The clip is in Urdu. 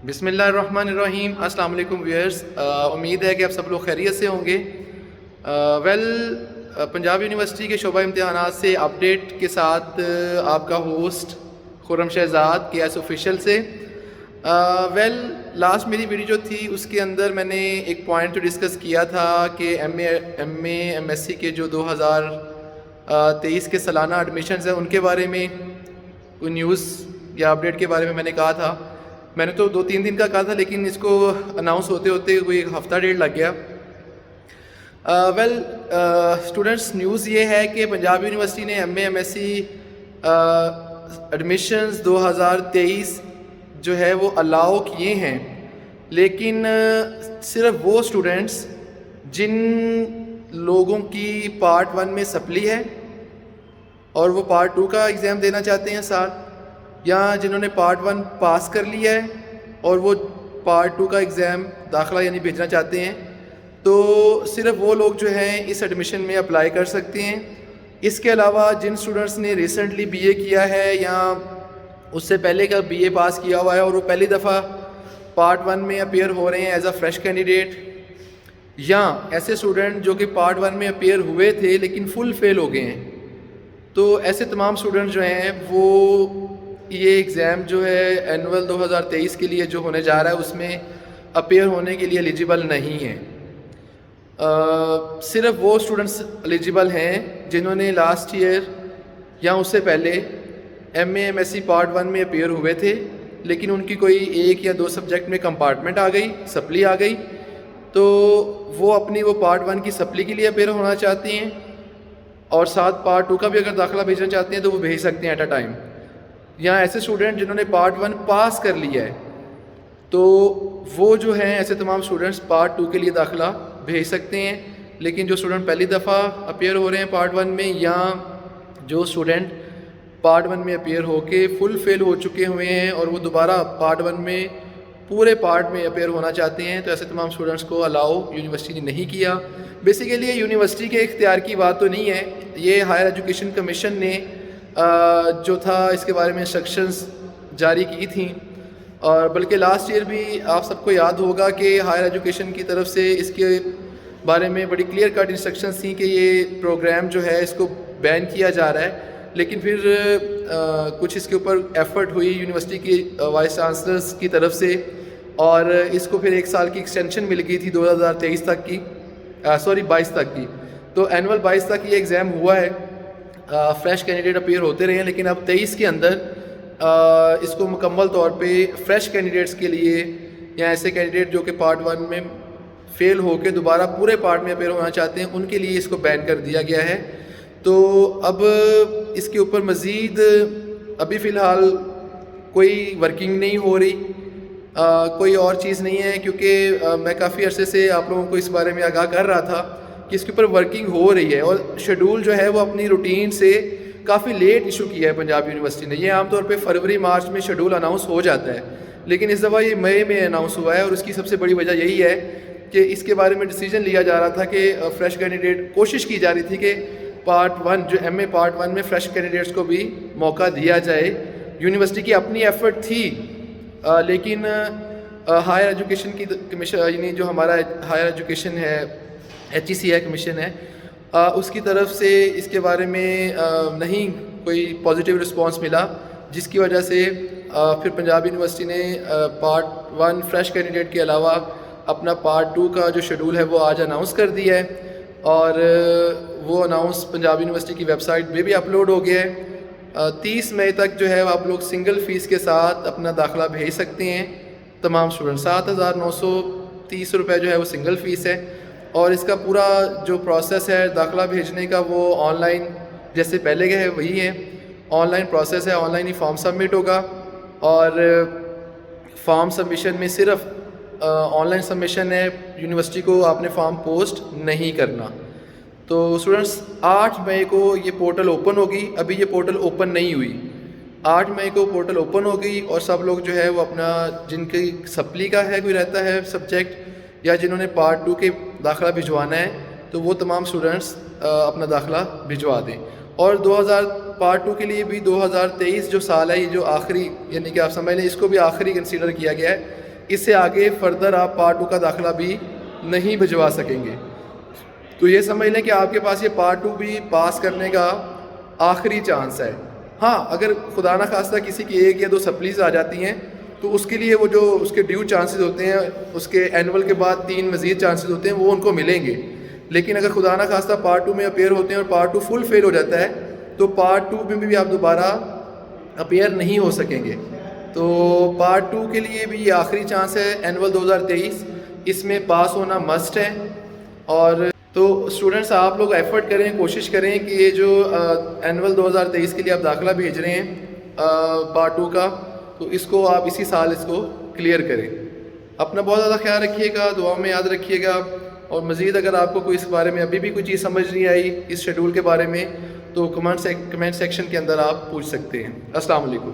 بسم اللہ الرحمن الرحیم۔ السلام علیکم ویئرز، امید ہے کہ آپ سب لوگ خیریت سے ہوں گے۔ پنجاب یونیورسٹی کے شعبہ امتحانات سے اپڈیٹ کے ساتھ آپ کا ہوسٹ خرم شہزاد کے ایس آفیشیل سے۔ لاسٹ میری ویڈیو جو تھی اس کے اندر میں نے ایک پوائنٹ تو ڈسکس کیا تھا کہ M A M S C کے جو 2023 کے سالانہ ایڈمیشنز ہیں ان کے بارے میں کوئی نیوز یا اپڈیٹ کے بارے میں نے کہا تھا۔ میں نے تو 2-3 دن کا کہا تھا، لیکن اس کو اناؤنس ہوتے ہوتے کوئی ہفتہ ڈیڑھ لگ گیا۔ اسٹوڈنٹس، نیوز یہ ہے کہ پنجاب یونیورسٹی نے M A M S C admissions 2023 جو ہے وہ الاؤ کیے ہیں، لیکن صرف وہ اسٹوڈنٹس جن لوگوں کی پارٹ 1 میں سپلی ہے اور وہ پارٹ 2 کا ایگزام دینا چاہتے ہیں ساتھ، یا جنہوں نے پارٹ 1 پاس کر لیا ہے اور وہ پارٹ 2 کا ایگزام داخلہ یعنی بھیجنا چاہتے ہیں، تو صرف وہ لوگ جو ہیں اس ایڈمیشن میں اپلائی کر سکتے ہیں۔ اس کے علاوہ جن اسٹوڈنٹس نے ریسنٹلی بی اے کیا ہے یا اس سے پہلے کا بی اے پاس کیا ہوا ہے اور وہ پہلی دفعہ پارٹ 1 میں اپیئر ہو رہے ہیں ایز اے فریش کینڈیڈیٹ، یا ایسے اسٹوڈنٹ جو کہ پارٹ 1 میں اپیئر ہوئے تھے لیکن فل فیل ہو گئے ہیں، تو ایسے تمام اسٹوڈنٹ جو ہیں وہ یہ ایگزام جو ہے اینول 2023 کے لیے جو ہونے جا رہا ہے اس میں اپیئر ہونے کے لیے ایلیجیبل نہیں ہیں۔ صرف وہ اسٹوڈنٹس ایلیجیبل ہیں جنہوں نے لاسٹ ایئر یا اس سے پہلے M A M S C part 1 میں اپیئر ہوئے تھے، لیکن ان کی کوئی 1 یا 2 سبجیکٹ میں کمپارٹمنٹ آ گئی، سپلی آ گئی، تو وہ اپنی پارٹ 1 کی سپلی کے لیے اپیئر ہونا چاہتے ہیں، اور ساتھ پارٹ 2 کا بھی اگر داخلہ بھیجنا چاہتے ہیں تو وہ بھیج سکتے ہیں ایٹ اے ٹائم۔ یا ایسے اسٹوڈنٹ جنہوں نے پارٹ 1 پاس کر لیا ہے، تو وہ جو ہیں ایسے تمام اسٹوڈنٹس پارٹ 2 کے لیے داخلہ بھیج سکتے ہیں، لیکن جو اسٹوڈنٹ پہلی دفعہ اپیئر ہو رہے ہیں پارٹ 1 میں، یا جو اسٹوڈنٹ پارٹ 1 میں اپیئر ہو کے فل فیل ہو چکے ہوئے ہیں اور وہ دوبارہ پارٹ 1 میں پورے پارٹ میں اپیئر ہونا چاہتے ہیں، تو ایسے تمام اسٹوڈنٹس کو الاؤ یونیورسٹی نے نہیں کیا۔ بیسیکلی یہ یونیورسٹی کے اختیار کی بات تو نہیں ہے، یہ ہائر ایجوکیشن کمیشن نے جو تھا اس کے بارے میں انسٹرکشنز جاری کی تھیں، اور بلکہ لاسٹ ایئر بھی آپ سب کو یاد ہوگا کہ ہائر ایجوکیشن کی طرف سے اس کے بارے میں بڑی کلیئر کٹ انسٹرکشنز تھیں کہ یہ پروگرام جو ہے اس کو بین کیا جا رہا ہے، لیکن پھر کچھ اس کے اوپر ایفرٹ ہوئی یونیورسٹی کی وائس چانسلرز کی طرف سے، اور اس کو پھر 1 سال کی ایکسٹینشن مل گئی تھی 2023 تک کی، 22 تک کی، تو اینول 22 تک یہ ایگزام ہوا ہے، فریش کینڈیڈیٹ اپیئر ہوتے رہے ہیں، لیکن اب 23 کے اندر اس کو مکمل طور پہ فریش کینڈیڈیٹس کے لیے، یا ایسے کینڈیڈیٹ جو کہ پارٹ 1 میں فیل ہو کے دوبارہ پورے پارٹ میں اپیئر ہونا چاہتے ہیں، ان کے لیے اس کو بین کر دیا گیا ہے۔ تو اب اس کے اوپر مزید ابھی فی الحال کوئی ورکنگ نہیں ہو رہی، کوئی اور چیز نہیں ہے، کیونکہ میں کافی عرصے سے آپ لوگوں کو اس بارے میں آگاہ کر رہا تھا کہ اس کے اوپر ورکنگ ہو رہی ہے، اور شیڈول جو ہے وہ اپنی روٹین سے کافی لیٹ ایشو کیا ہے پنجاب یونیورسٹی نے۔ یہ عام طور پہ فروری مارچ میں شیڈول اناؤنس ہو جاتا ہے، لیکن اس دفعہ یہ مئی میں اناؤنس ہوا ہے، اور اس کی سب سے بڑی وجہ یہی ہے کہ اس کے بارے میں ڈیسیجن لیا جا رہا تھا کہ فریش کینڈیڈیٹ، کوشش کی جا رہی تھی کہ پارٹ 1 جو ایم اے پارٹ 1 میں فریش کینڈیڈیٹس کو بھی موقع دیا جائے۔ یونیورسٹی کی اپنی ایفرٹ تھی، لیکن ہائر ایجوکیشن کی کمیشن، یعنی جو ہمارا ہائر ایجوکیشن ہے، ایچ ای سی ہے کمیشن ہے، اس کی طرف سے اس کے بارے میں نہیں کوئی پازیٹیو رسپانس ملا، جس کی وجہ سے پھر پنجاب یونیورسٹی نے پارٹ 1 فریش کینڈیڈیٹ کے علاوہ اپنا پارٹ 2 کا جو شیڈول ہے وہ آج اناؤنس کر دیا ہے، اور وہ اناؤنس پنجاب یونیورسٹی کی ویب سائٹ پہ بھی اپلوڈ ہو گیا ہے۔ 30 مئی تک جو ہے آپ لوگ سنگل فیس کے ساتھ اپنا داخلہ بھیج سکتے ہیں، تمام اسٹوڈنٹ 7,930 روپے جو ہے وہ سنگل فیس ہے، اور اس کا پورا جو پروسیس ہے داخلہ بھیجنے کا وہ آن لائن جیسے پہلے کے ہے وہی ہے، آن لائن پروسیس ہے، on line he form submit ہوگا، اور فارم سبمیشن میں صرف آن لائن سبمیشن ہے، یونیورسٹی کو آپ نے فارم پوسٹ نہیں کرنا۔ تو اسٹوڈنٹس 8 مئی کو یہ پورٹل اوپن ہوگی، ابھی یہ پورٹل اوپن نہیں ہوئی، 8 مئی کو پورٹل اوپن ہوگی، اور سب لوگ جو ہے وہ اپنا جن کی سپلی کا ہے کوئی رہتا ہے سبجیکٹ، یا جنہوں نے پارٹ 2 کے داخلہ بھجوانا ہے، تو وہ تمام اسٹوڈنٹس اپنا داخلہ بھجوا دیں۔ اور پارٹ 2 کے لیے بھی 2023 جو سال ہے، یہ جو آخری، یعنی کہ آپ سمجھ لیں اس کو بھی آخری کنسیڈر کیا گیا ہے اس سے آگے فردر آپ پارٹ 2 کا داخلہ بھی نہیں بھجوا سکیں گے. تو یہ سمجھ لیں کہ آپ کے پاس یہ پارٹ 2 بھی پاس کرنے کا آخری چانس ہے. ہاں اگر خدا نخواستہ کسی کی 1 یا 2 سپلیز آ جاتی ہیں تو اس کے لیے وہ جو اس کے ڈیو چانسز ہوتے ہیں, اس کے اینول کے بعد 3 مزید چانسز ہوتے ہیں, وہ ان کو ملیں گے. لیکن اگر خدا نخواستہ پارٹ 2 میں اپیئر ہوتے ہیں اور پارٹ 2 فل فیل ہو جاتا ہے تو پارٹ 2 میں بھی آپ دوبارہ اپیئر نہیں ہو سکیں گے. تو پارٹ 2 کے لیے بھی یہ آخری چانس ہے اینول 2023, اس میں پاس ہونا مسٹ ہے. اور تو اسٹوڈنٹس آپ لوگ ایفرٹ کریں, کوشش کریں کہ یہ جو اینول 2023 کے لیے آپ داخلہ بھیج رہے ہیں پارٹ 2 کا, تو اس کو آپ اسی سال اس کو کلیئر کریں. اپنا بہت زیادہ خیال رکھیے گا, دعا میں یاد رکھیے گا. اور مزید اگر آپ کو کوئی اس بارے میں ابھی بھی کوئی چیز سمجھ نہیں آئی اس شیڈول کے بارے میں تو کمنٹ سیکشن کے اندر آپ پوچھ سکتے ہیں. السلام علیکم.